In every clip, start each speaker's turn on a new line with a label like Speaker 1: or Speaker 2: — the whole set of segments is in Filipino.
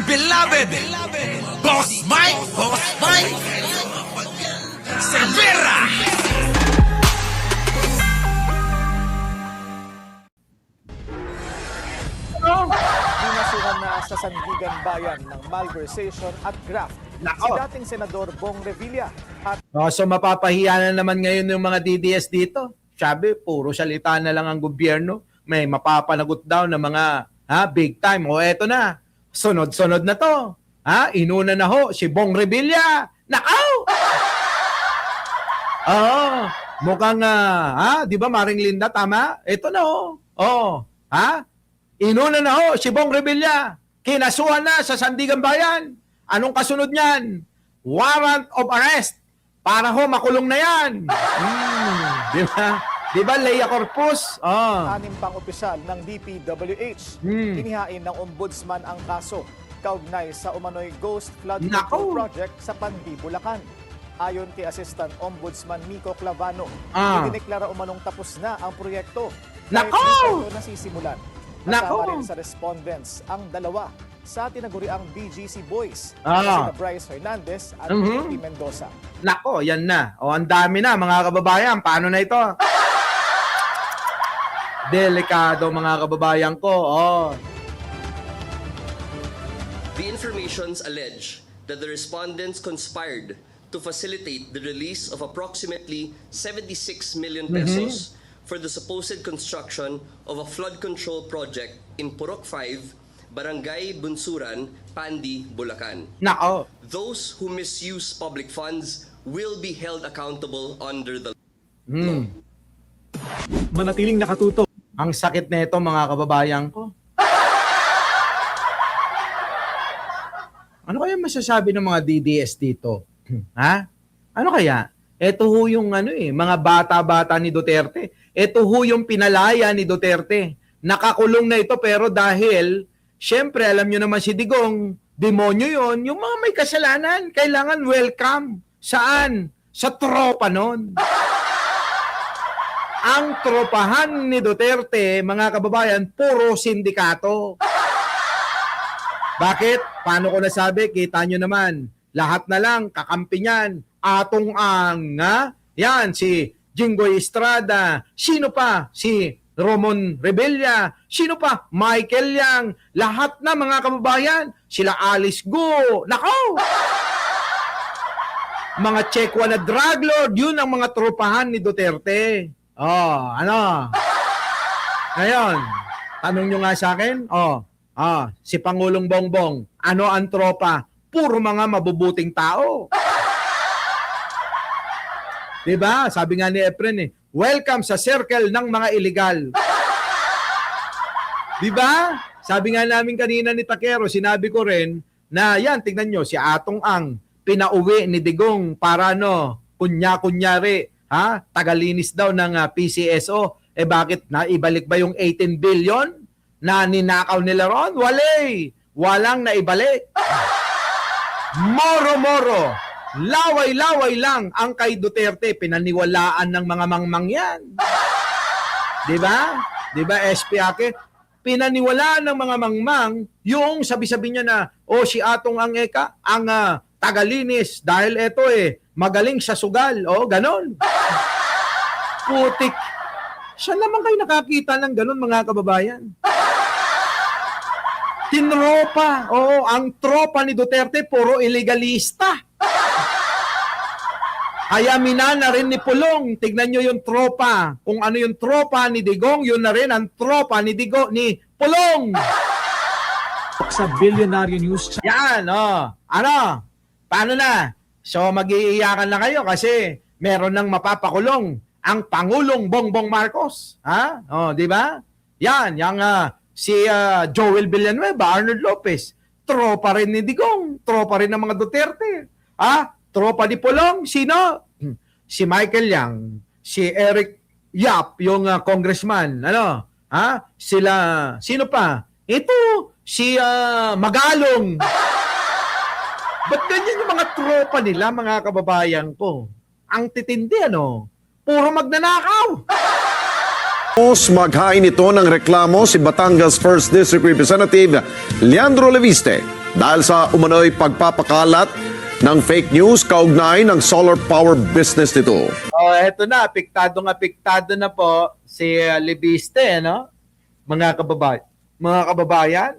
Speaker 1: beloved Boss Mike Cervera.
Speaker 2: Pinasuhan na sa Sandigan Bayan ng malversation at graft si dating Senador Bong Revilla at
Speaker 3: So mapapahiya na naman ngayon yung mga DDS dito. Sabi, puro salita na lang ang gobyerno. May mapapanagot daw ng mga big time. O eto na, sunod-sunod na to. Inuna na ho si Bong Revilla. Nakaw! Mukhang, di ba Maring Linda, tama? Ito na ho. Inuna na ho si Bong Revilla. Kinasuhan na sa Sandigan Bayan. Anong kasunod niyan? Warrant of arrest. Para ho, makulong na yan. Di ba? Di ba, Lea Corpus?
Speaker 2: anim pang opisyal ng DPWH. Inihain ng ombudsman ang kaso kaugnay sa umano'y ghost flood control project sa Pandi, Bulacan. Ayon kay Assistant Ombudsman Mico Clavano, idineklara umanong tapos na ang proyekto. Kahit hindi pa ito nasisimulan. Kasama rin sa respondents ang dalawa sa tinaguriang BGC Boys, sina Bryce Hernandez at P. Mendoza.
Speaker 3: Nako, yan na. Ang dami na, mga kababayan. Paano na ito? Delikado, mga kababayan ko.
Speaker 4: The informations allege that the respondents conspired to facilitate the release of approximately 76 million pesos for the supposed construction of a flood control project in Purok 5, Barangay Bunsuran, Pandi, Bulacan.
Speaker 3: Nako.
Speaker 4: Those who misuse public funds will be held accountable under the law.
Speaker 5: Manatiling nakatutok.
Speaker 3: Ang sakit na ito, mga kababayan ko. Ano kaya masasabi ng mga DDS dito? Ano kaya? Ito ho yung mga bata-bata ni Duterte. Ito ho yung pinalaya ni Duterte. Nakakulong na ito pero dahil, syempre alam nyo naman si Digong, demonyo yon, yung mga may kasalanan, kailangan welcome. Saan? Sa tropa nun. Ang tropahan ni Duterte, mga kababayan, puro sindikato. Bakit? Paano ko nasabi? Kita nyo naman. Lahat na lang, kakampi niyan. Atong yan, si Jinggoy Estrada. Sino pa? Si Ramon Revilla. Sino pa? Michael Yang. Lahat na, mga kababayan. Sila Alice Go. Nako! Mga Chekwa na drug lord, yun ang mga tropahan ni Duterte. Ngayon, tanong nyo nga sa akin, si Pangulong Bongbong, ano ang tropa? Puro mga mabubuting tao. Diba? Sabi nga ni Efren, welcome sa circle ng mga illegal. Diba? Sabi nga namin kanina ni Takero, sinabi ko rin, na yan, tingnan nyo, si Atong Ang, pinauwi ni Digong para kunya-kunyari, tagalinis daw ng PCSO. Bakit? Naibalik ba yung 18 billion na ninakaw nila ron? Walang naibalik. Moro-moro. Laway-laway lang ang kay Duterte. Pinaniwalaan ng mga mangmang yan. Diba? Diba, SP Ake? Pinaniwalaan ng mga mangmang yung sabi-sabi niya na, si Atong Ang Eka, ang tagalinis. Dahil ito magaling sa sugal. Ganon. Putik. Siya naman kayo nakakita ng ganon, mga kababayan. Tinropa. Ang tropa ni Duterte, puro illegalista. Kaya minana rin ni Pulong. Tignan nyo yung tropa. Kung ano yung tropa ni Digong, yun na rin ang tropa ni Pulong.
Speaker 5: Sa Billionaire News Channel.
Speaker 3: Yan, paano na? So mag-iiyakan na kayo kasi meron nang mapapakulong ang Pangulong Bongbong Marcos. Di ba? Yan, yung si Joel Villanueva, Arnold Lopez, tropa rin ni Digong, tropa rin ng mga Duterte. Tropa ni Pulong, sino? Si Michael Yang, si Eric Yap, yung congressman, sino pa? Ito, si Magalong. Ba't ganyan yung mga tropa nila, mga kababayan ko? Ang titindi, puro magnanakaw.
Speaker 6: Maghain ito ng reklamo si Batangas 1st District Representative Leandro Leviste. dahil sa umano'y pagpapakalat ng fake news kaugnay ng solar power business nito.
Speaker 3: Oh, eto na, apektado na po si Libiste, no? Mga kababayan,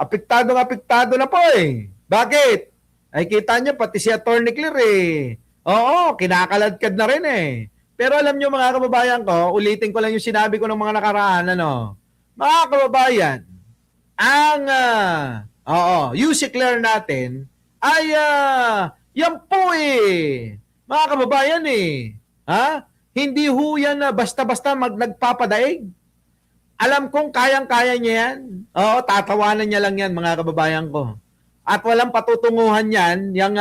Speaker 3: apektado na po eh. Bakit? Ay kita niyo pati si Attorney Clear eh. Oo, kinakaladkad na rin eh. Pero alam niyo mga kababayan ko, ulitin ko lang yung sinabi ko ng mga nakaraan, ano? Mga kababayan, ang UC Clear natin ay yan po eh. Mga kababayan eh. Ha? Hindi ho yan na basta-basta nagpapadaig. Alam kong kayang-kaya niya yan. Oo, tatawanan niya lang yan mga kababayan ko. At walang patutunguhan yan yung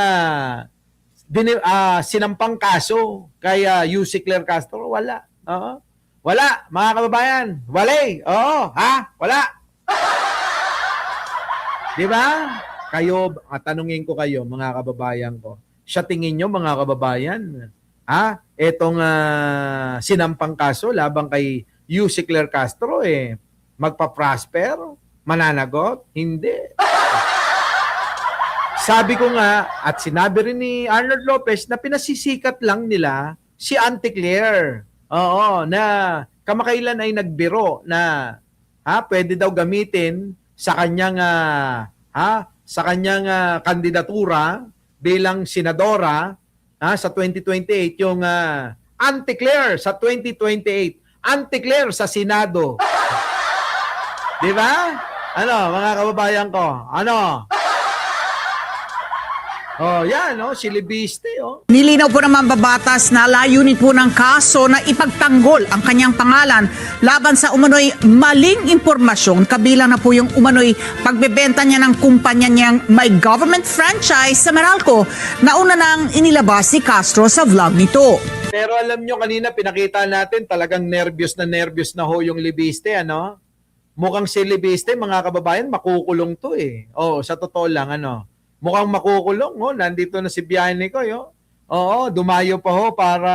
Speaker 3: sinampang kaso kay UC Claire Castro. Wala. Oo. Wala, mga kababayan. Wala eh. Oo, ha? Wala. Di ba? Kayo, tanungin ko kayo, mga kababayan ko. Sa tingin nyo, mga kababayan, etong sinampang kaso labang kay UC Claire Castro, magpa-prosper? Mananagot? Hindi. Sabi ko nga, at sinabi rin ni Arnold Lopez na pinasisikat lang nila si Auntie Claire. Oo, na kamakailan ay nagbiro na pwede daw gamitin sa kanyang kandidatura bilang senadora sa 2028 yung Auntie Claire sa 2028. Auntie Claire sa Senado. Di ba? Ano, mga kababayan ko? Ano? Oh, yan, si Libiste,
Speaker 7: Nilinaw po ng mambabatas na layunin po ng kaso na ipagtanggol ang kanyang pangalan laban sa umano'y maling impormasyon, kabilang na po yung umano'y pagbebenta niya ng kumpanya niyang may government franchise sa Meralco na una nang inilabas si Castro sa vlog nito.
Speaker 3: Pero alam nyo, kanina pinakita natin talagang nervyos na ho yung Libiste, ano? Mukhang si Libiste, mga kababayan, makukulong to eh. Sa totoo lang, mukhang makukulong, nandito na si Bianco, Oo, dumayo pa ho para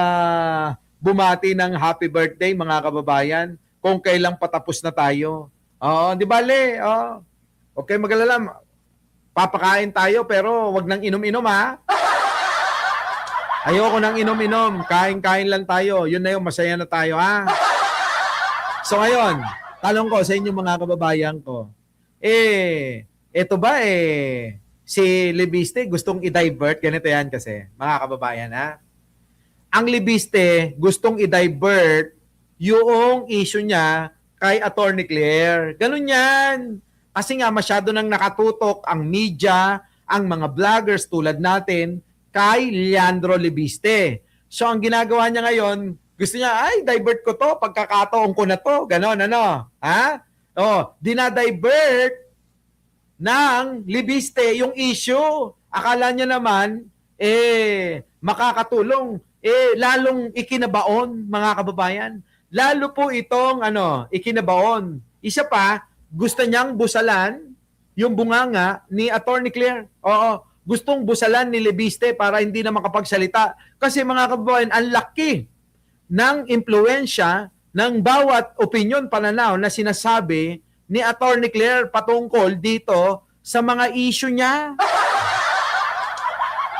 Speaker 3: bumati ng happy birthday, mga kababayan, kung kailang patapos na tayo. Oo, di ba, Le? Okay, magalala. Papakain tayo, pero wag nang inom-inom, ha? Ayoko nang inom-inom. Kain-kain lang tayo. Yun na yung masaya na tayo, ha? So, ngayon, tanong ko sa inyo, mga kababayan ko, eto ba, si Libiste gustong i-divert, ganito yan kasi, mga kababayan, ha? Ang Libiste gustong i-divert yung issue niya kay Attorney Claire. Ganun yan. Kasi nga masyado nang nakatutok ang media, ang mga vloggers tulad natin, kay Leandro Libiste. So ang ginagawa niya ngayon, gusto niya, divert ko to, pagkakataon ko na to, ganon, ha? Dinadivert ng Libiste yung issue. Akala niya naman, makakatulong, lalong ikinabaon, mga kababayan. Lalo po itong, ikinabaon. Isa pa, gusto niyang busalan yung bunganga ni Attorney Claire. Oo, gustong busalan ni Libiste para hindi na makapagsalita. Kasi mga kababayan, ang laki ng impluensya ng bawat opinion, pananaw na sinasabi ni Attorney Claire patungkol dito sa mga issue niya.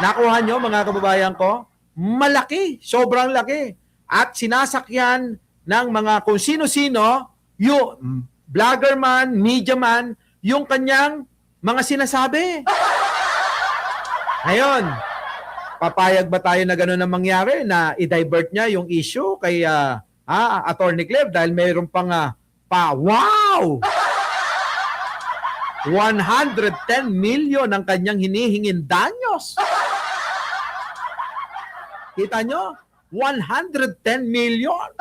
Speaker 3: Nakuha nyo, mga kababayan ko? Malaki, sobrang laki. At sinasakyan ng mga kung sino-sino, yung vlogger man, media man, yung kanyang mga sinasabi. Ngayon, papayag ba tayo na gano'n ang mangyari na i-divert niya yung issue kay Attorney Claire dahil mayroon pang wow! 110 million ang kanyang hinihingin danyos. Kita nyo? 110 million.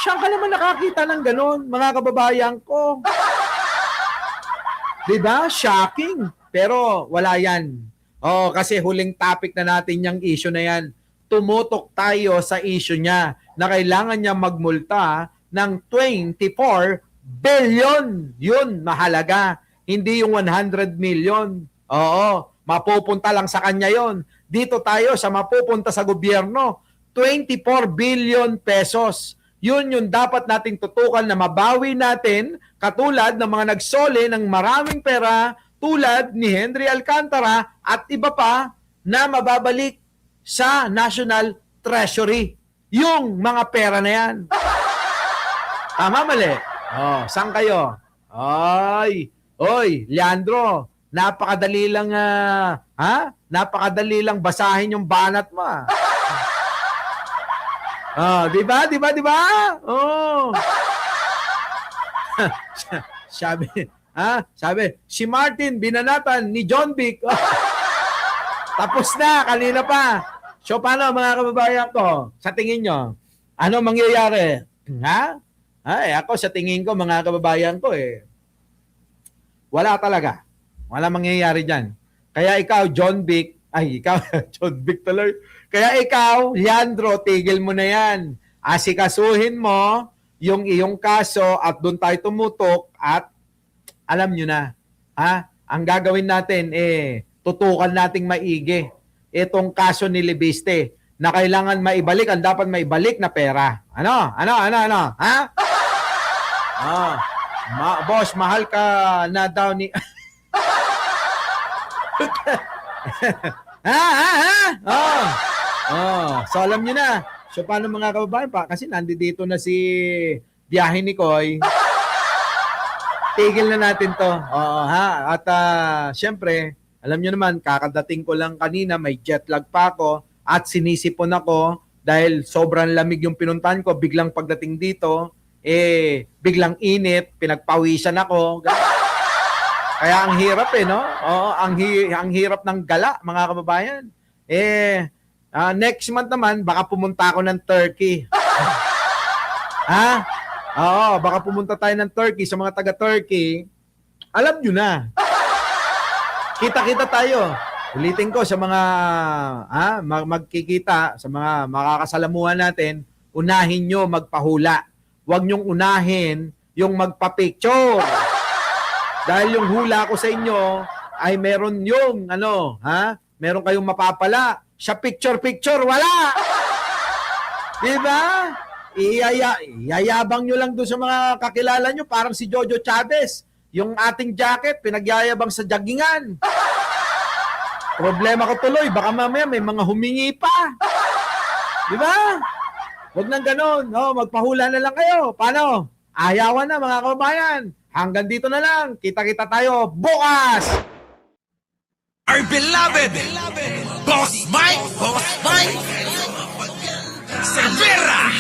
Speaker 3: Saan ka naman nakakita ng gano'n, mga kababayan ko? Diba? Shocking. Pero wala yan. Kasi huling topic na natin yung issue na yan. Tumutok tayo sa issue niya na kailangan niya magmulta ng 24 billion. Yun, mahalaga. Hindi yung 100 million. Oo, mapupunta lang sa kanya yon. Dito tayo sa mapupunta sa gobyerno, 24 billion pesos. Yun yung dapat nating tutukan na mabawi natin, katulad ng mga nagsole ng maraming pera tulad ni Henry Alcantara at iba pa na mababalik sa National Treasury. Yung mga pera na yan. Tama, mali? Oh, saan kayo? Oy, Leandro, napakadali lang, napakadali lang basahin yung banat mo. Di ba? Oh. Sabi, si Martin binanatan ni John Vic. Tapos na, kanina pa. So, paano mga kababayan ko? Sa tingin nyo, ano mangyayari? Ako sa tingin ko, mga kababayan ko, wala talaga. Wala mangyayari dyan. Kaya ikaw, John Vic, John Vic tuloy. Kaya ikaw, Leandro, tigil mo na yan. Asikasuhin mo yung iyong kaso at doon tayo tumutok at alam nyo na, ang gagawin natin, tutukan nating maigi itong kaso ni Libiste na kailangan maibalik, ang dapat maibalik na pera. Ano? Boss, mahal ka na daw ni... So alam nyo na. So paano mga kababayan pa? Kasi nandito na si biyahe ni Koy. Tigil na natin to. At syempre, alam nyo naman, kakadating ko lang kanina, may jet lag pa ako at sinisipon ako dahil sobrang lamig yung pinuntahan ko. Biglang pagdating dito, biglang init, pinagpawisan ako. Kaya ang hirap no? Ang hirap ng gala, mga kababayan. Next month naman, baka pumunta ako ng Turkey. Baka pumunta tayo ng Turkey sa mga taga-Turkey. Alam nyo na. Kita-kita tayo. Ulitin ko sa mga magkikita, sa mga makakasalamuhan natin, unahin nyo magpahula. Huwag nyong unahin yung magpa-picture. Dahil yung hula ko sa inyo ay meron yung meron kayong mapapala. Sa picture-picture, wala! Diba? Iyayabang nyo lang doon sa mga kakilala nyo, parang si Jojo Chavez. Yung ating jacket, pinagyayabang sa jaggingan. Problema ko tuloy, baka mamaya may mga humingi pa. Diba? Huwag nang ganon. Magpahula na lang kayo. Paano? Ayawan na mga kababayan. Hanggang dito na lang. Kita-kita tayo bukas!
Speaker 1: Our beloved Boss Mike Cervera.